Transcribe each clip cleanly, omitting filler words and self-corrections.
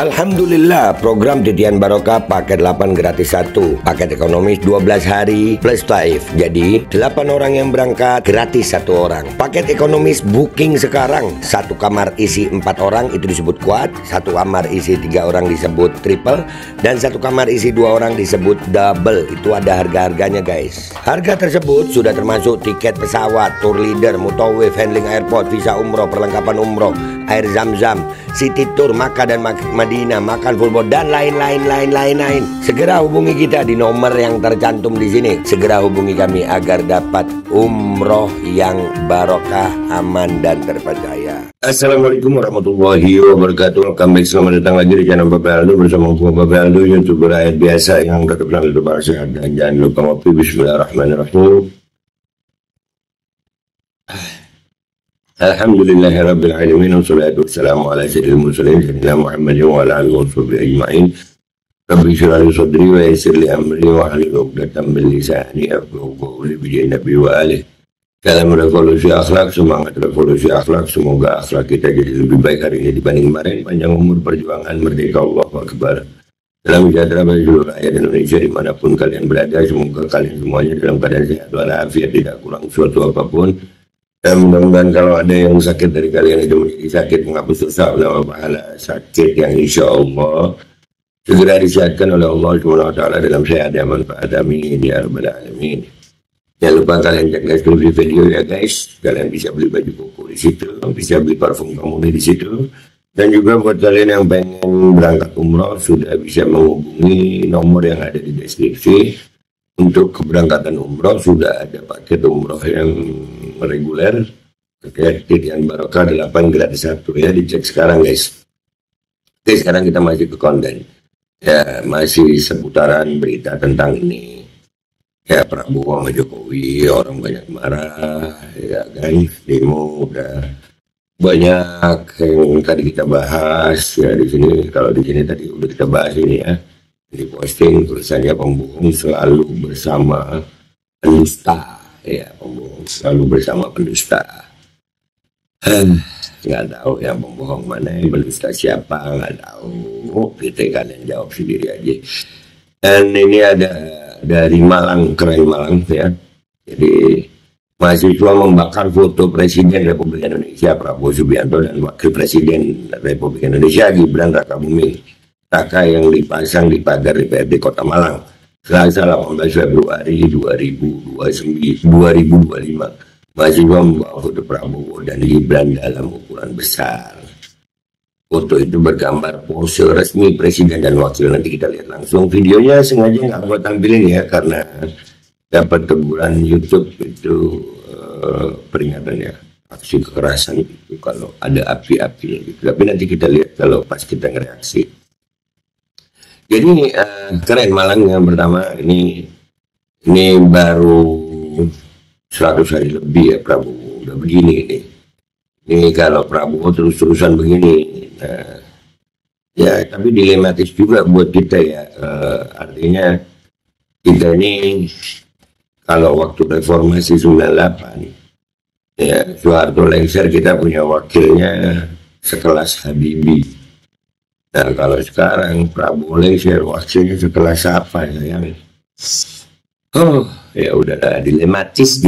Alhamdulillah, program Titian Barokah paket 8 gratis 1, paket ekonomis 12 hari plus taif. Jadi 8 orang yang berangkat gratis 1 orang. Paket ekonomis booking sekarang, 1 kamar isi 4 orang itu disebut quad, 1 kamar isi 3 orang disebut triple, dan 1 kamar isi 2 orang disebut double. Itu ada harga-harganya guys. Harga tersebut sudah termasuk tiket pesawat, tour leader, mutawif, handling airport, visa umroh, perlengkapan umroh, air zam-zam, city tour, Makkah dan Madinah, makan full board, dan lain-lain. Segera hubungi kita di nomor yang tercantum di sini. Segera hubungi kami agar dapat umroh yang barokah, aman dan terpercaya. Assalamualaikum warahmatullahi wabarakatuh. Kembali selamat datang lagi di channel Bapak Aldo bersama Bapak Aldo, YouTuber rakyat biasa yang tetap selalu bersehat, dan jangan lupa ngopi. Bismillahirrahmanirrahim. Alhamdulillahirabbil alamin, wassalatu wassalamu ala sayyidil mursalin sayyidina Muhammadin wa ala alihi washabbihi ajmain. Rabbi shrah li sadri wa yassir li amri wa hlul 'uqdatam min lisani yafqahu qawli bi nabi wa alihi. Salam revolusi akhlak, semangat revolusi akhlak. Semoga akhlak kita jadi lebih baik hari ini dibanding kemarin. Panjang umur, perjuangan, merdeka, Allahu Akbar. Dalam sejahtera bagi seluruh rakyat Indonesia dimanapun kalian berada. Semoga kalian semuanya dalam keadaan sehat walafiat, tidak kurang suatu apapun. Dan mudah-mudahan kalau ada yang sakit dari kalian itu menjadi sakit menghapus dosa ulama pahala, sakit yang insya Allah segera disehatkan oleh Allah SWT dalam sehat dan manfaat. Amin ya rabbal alamin. Jangan lupa kalian cek deskripsi video ya guys. Kalian bisa beli baju koko di situ, bisa beli parfum kamu di situ. Dan juga buat kalian yang pengen berangkat umroh sudah bisa menghubungi nomor yang ada di deskripsi. Untuk keberangkatan umroh sudah ada paket umroh yang reguler, paket Titian Barokah 8 gratis 1 ya, dicek sekarang guys. Oke, sekarang kita masih ke konten ya, masih seputaran berita tentang ini ya, Prabowo sama Jokowi, orang banyak marah ya kan, demo udah banyak yang tadi kita bahas ya di sini. Kalau di sini tadi udah kita bahas ini ya, di posting tulisannya pembohong selalu bersama pendusta ya, pembohong selalu bersama pendusta. Nggak tahu yang pembohong mana, yang pendusta siapa, nggak tahu. Kita kalian jawab sendiri aja. Dan ini ada dari Malang, keren Malang ya. Jadi mahasiswa membakar foto Presiden Republik Indonesia Prabowo Subianto dan Wakil Presiden Republik Indonesia Gibran Rakabuming Raka yang dipasang di pagar DPRD Kota Malang Selasa 18 Februari 2025. Mahasiswa membawa foto Prabowo dan Gibran dalam ukuran besar. Foto itu bergambar pose resmi Presiden dan Wakil. Nanti kita lihat langsung videonya. Sengaja nggak buat tampilin ya, karena dapat teguran YouTube itu peringatannya aksi kekerasan itu kalau ada api-apinya gitu. Tapi nanti kita lihat kalau pas kita ngereaksi. Jadi keren Malang yang pertama ini baru 100 hari lebih ya Prabowo udah begini nih. Ini kalau Prabowo terus-terusan begini, ya tapi dilematis juga buat kita ya. Artinya kita ini kalau waktu reformasi 98 ya, Soeharto lengser, kita punya wakilnya sekelas Habibie. Nah kalau sekarang Prabowo lengser, wakilnya sekelas apa ya yang ya udahlah, dilematis.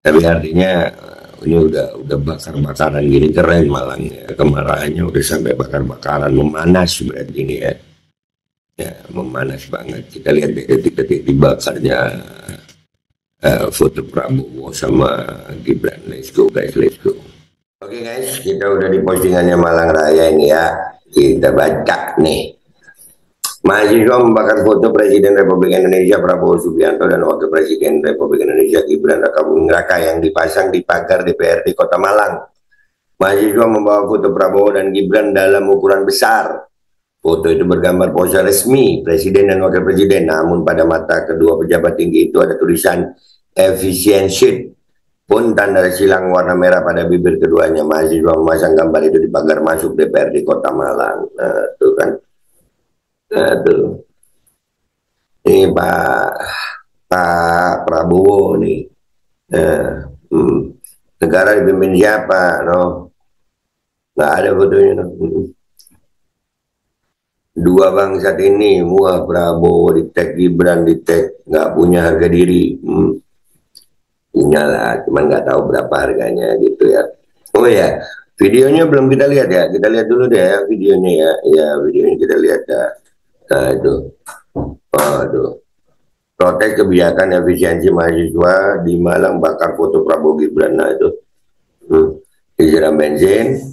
Tapi artinya ini udah bakar-bakaran gini, keren Malang ya. Kemarahannya udah sampai bakar-bakaran, memanas berarti ini ya. Ya memanas banget. Kita lihat detik-detik dibakarnya foto Prabowo sama Gibran. Let's go guys, let's go. Oke guys, kita udah di postingannya Malang Raya ini ya. Kita baca nih. Mahasiswa membakar foto Presiden Republik Indonesia Prabowo Subianto dan Wakil Presiden Republik Indonesia Gibran Rakabuming Raka yang dipasang di pagar DPRD Kota Malang. Mahasiswa membawa foto Prabowo dan Gibran dalam ukuran besar. Foto itu bergambar pose resmi Presiden dan Wakil Presiden, namun pada mata kedua pejabat tinggi itu ada tulisan efisiensi pun tanda silang warna merah pada bibir keduanya. Mahasiswa memasang gambar itu di pagar masuk DPRD Kota Malang. Nah, tuh kan. Nah, tuh. Ini Pak Prabowo nih. Negara dipimpin siapa? No? Nggak ada fotonya. Dua bangsat ini, wah Prabowo di tag, Gibran di tag, nggak punya harga diri. Punya lah, cuman nggak tahu berapa harganya gitu ya. Oh ya, videonya belum kita lihat ya. Kita lihat dulu deh ya videonya ya. Ya videonya kita lihat ya. Nah itu, aduh. Protes kebijakan efisiensi mahasiswa di Malang bakar foto Prabowo Gibran. Nah itu, disiram bensin,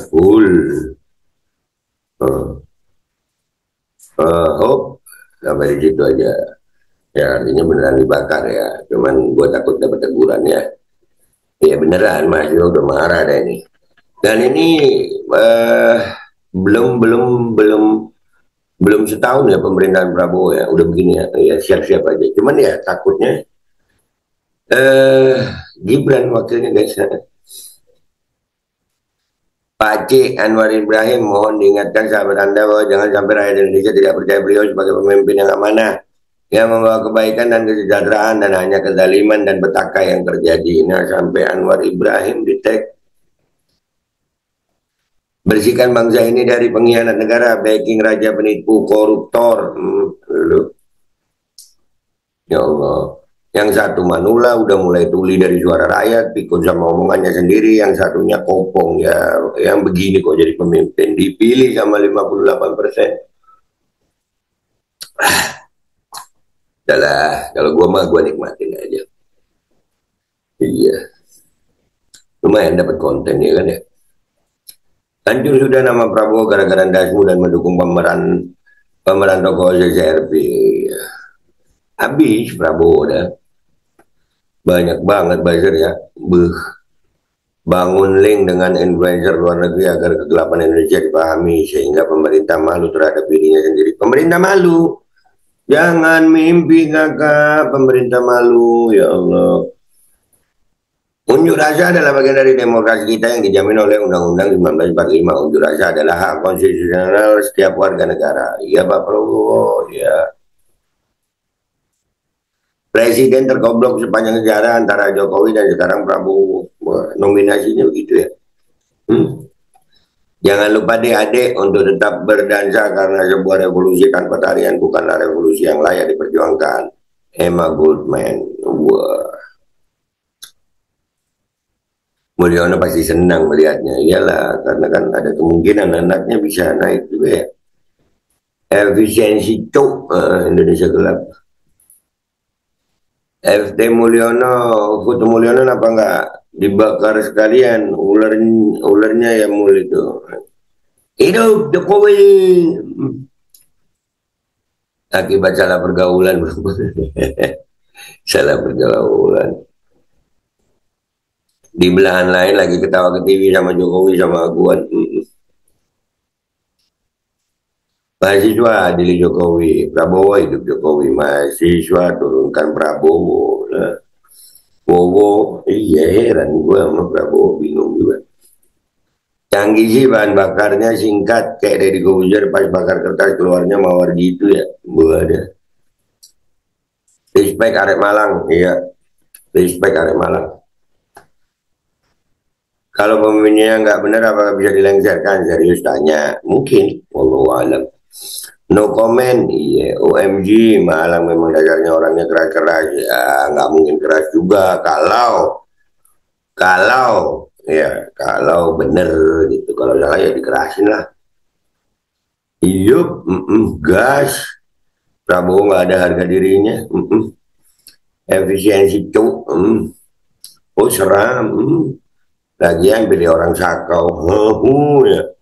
full. Uh, Hop, sampai di situ aja. Ya artinya beneran dibakar ya. Cuman gue takut dapat teguran ya. Ya beneran mahasiswa udah marah deh ini. Dan ini eh, belum belum belum belum setahun ya pemerintahan Prabowo ya udah begini ya, ya siap-siap aja. Cuman ya takutnya eh Gibran wakilnya guys. Pak Cik Anwar Ibrahim mohon diingatkan sahabat Anda bahwa jangan sampai rakyat Indonesia tidak percaya beliau sebagai pemimpin yang amanah yang membawa kebaikan dan kesejahteraan dan hanya kezaliman dan petaka yang terjadi. Nah sampai Anwar Ibrahim di tag. Bersihkan bangsa ini dari pengkhianat negara, backing raja penipu, koruptor. Ya Allah. Yang satu Manula udah mulai tuli dari suara rakyat, pikun sama omongannya sendiri. Yang satunya kopong ya, yang begini kok jadi pemimpin. Dipilih sama 58%. Adalah, kalau gua mah gua nikmatin aja. Iya, lumayan dapat konten ya kan ya. Hancur sudah nama Prabowo gara-gara dasmu dan mendukung pemeran tokoh CCRP. Habis Prabowo dah. Banyak banget buzzer ya. Bangun link dengan influencer luar negeri agar kegelapan Indonesia dipahami sehingga pemerintah malu terhadap dirinya sendiri. Pemerintah malu. Jangan mimpi kakak, pemerintah malu, ya Allah. Unjuk rasa adalah bagian dari demokrasi kita yang dijamin oleh Undang-Undang 1945. Unjuk rasa adalah hak konstitusional setiap warga negara. Iya Pak Prabowo, ya. Presiden tergoblok sepanjang sejarah antara Jokowi dan sekarang Prabowo. Nominasinya begitu ya. Jangan lupa adik-adik untuk tetap berdansa karena sebuah revolusi tanpa tarian bukanlah revolusi yang layak diperjuangkan. Emma Goldman. Wah. Mulyono pasti senang melihatnya. Iyalah, karena kan ada kemungkinan anaknya bisa naik juga ya. Efisiensi cuk Indonesia gelap. FT Mulyono, foto Mulyono apa enggak dibakar sekalian ularnya ya mul itu. Hidup Jokowi. Akibat salah pergaulan. Salah pergaulan. Di belahan lain lagi ketawa ke TV sama Jokowi sama Aguan. Mahasiswa adili Jokowi, Prabowo hidup Jokowi, mahasiswa turunkan Prabowo. Nah, Bowo, iya heran gue sama Prabowo bingung juga. Canggih sih bahan bakarnya singkat kayak Deddy Corbuzier pas bakar kertas keluarnya mawar gitu ya. Gue ada. Respect Arek Malang, iya. Respect Arek Malang. Kalau pemimpinnya nggak benar apakah bisa dilengsarkan? Serius tanya. Mungkin. Wallahu alam. No comment, iya. OMG, Malang memang dasarnya orangnya keras-keras. Ya, nggak mungkin keras juga. Kalau bener gitu. Kalau salah ya dikerasin lah. Iya, gas. Prabowo nggak ada harga dirinya. Efisiensi cuk. Oh seram. Lagian pilih orang sakau. Ya.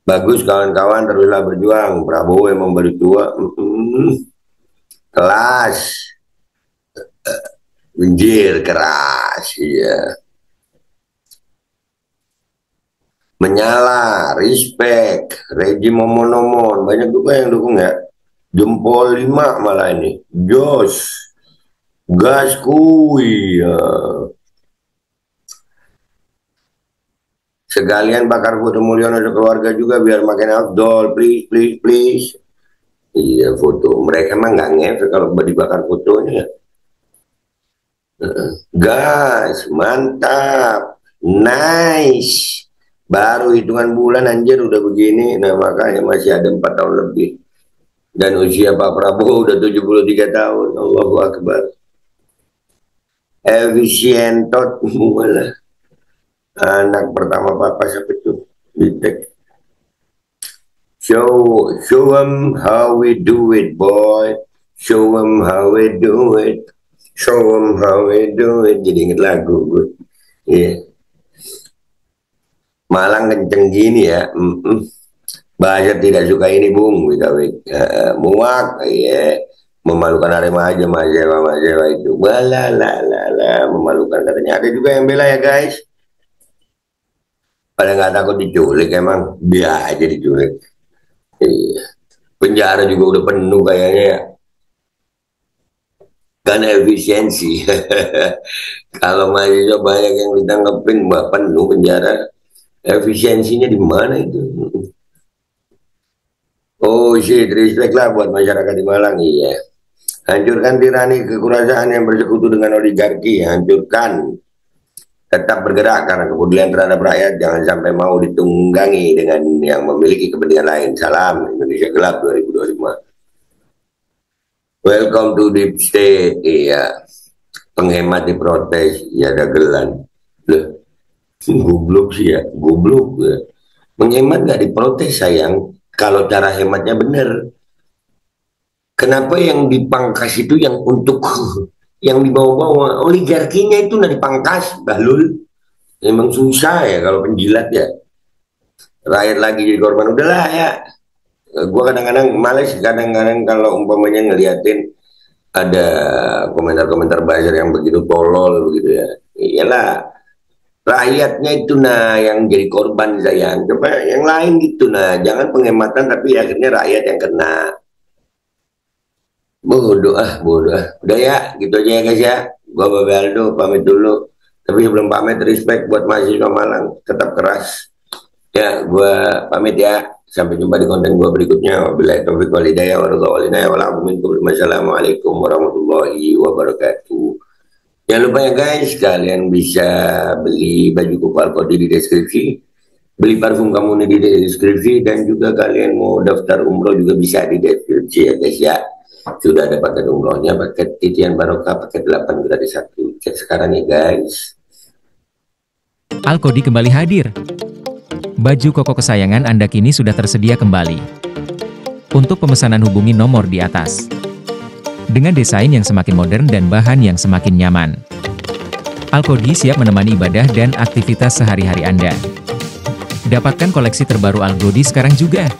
Bagus kawan-kawan teruslah berjuang. Prabowo yang memberi tua. Kelas. Benjir keras. Iya. Menyala, respect, Regi Momon-momon. Banyak juga yang dukung ya. Jempol 5 malah ini. Jos. Gas kuy. Ya. Sekalian bakar foto Mulyono sekeluarga juga biar makin afdol. Please, please, please. Iya foto. Mereka emang nggak ngefek kalau dibakar fotonya. Gas, mantap. Nice. Baru hitungan bulan anjir udah begini. Nah makanya masih ada 4 tahun lebih. Dan usia Pak Prabowo udah 73 tahun. Allahu Akbar. Efisientot mulai. Anak pertama papa siapa itu? Bitek. Show them how we do it, boy. Show them how we do it. Show them how we do it. Jadi inget lagu gue. Iya. Malang kenceng gini ya. Bahasa tidak suka ini bung. Muak. Iya. Memalukan Arema aja Majewa itu. Balalala. Memalukan katanya. Ada juga yang bela ya guys. Pada nggak takut diculik emang. Biar aja diculik. Iya. Penjara juga udah penuh kayaknya ya. Karena efisiensi. Kalau mahasiswa banyak yang ditangkepin, penuh penjara. Efisiensinya di mana itu? Oh shit, respect lah buat masyarakat di Malang. Iya. Hancurkan tirani kekuasaan yang bersekutu dengan oligarki. Hancurkan. Tetap bergerak karena kepedulian terhadap rakyat. Jangan sampai mau ditunggangi dengan yang memiliki kepentingan lain. Salam Indonesia Gelap 2025. Welcome to Deep State. Iya. Penghemat diprotes. Ya dagelan. Loh. Goblok sih ya. Goblok ya. Menghemat gak diprotes sayang. Kalau cara hematnya bener. Kenapa yang dipangkas itu yang untuk yang dibawa-bawa oligarkinya itu udah dipangkas, bahlul. Memang susah ya kalau penjilat ya. Rakyat lagi jadi korban udahlah ya. Gua kadang-kadang males kadang-kadang kalau umpamanya ngeliatin ada komentar-komentar buzzer yang begitu tolol begitu ya. Iyalah rakyatnya itu nah yang jadi korban sayang. Coba yang lain gitu nah, jangan penghematan tapi akhirnya rakyat yang kena. Bodoh ah. Udah ya, gitu aja ya guys ya. Gua Babaldo pamit dulu. Tapi sebelum pamit respect buat mahasiswa Malang, tetap keras. Ya, gua pamit ya. Sampai jumpa di konten gua berikutnya. Wabillahi taufiq wal hidayah wassalamualaikum warahmatullahi wabarakatuh. Jangan lupa ya guys, kalian bisa beli baju kuku Alkodi di deskripsi. Beli parfum kamu di deskripsi. Dan juga kalian mau daftar umroh juga bisa di deskripsi ya guys ya. Sudah ada paket umrohnya, paket titian barokah, paket 8 gratis 1. Cek sekarang ya guys. Alkodi kembali hadir. Baju koko kesayangan Anda kini sudah tersedia kembali. Untuk pemesanan hubungi nomor di atas. Dengan desain yang semakin modern dan bahan yang semakin nyaman. Alkodi siap menemani ibadah dan aktivitas sehari-hari Anda. Dapatkan koleksi terbaru Alkodi sekarang juga.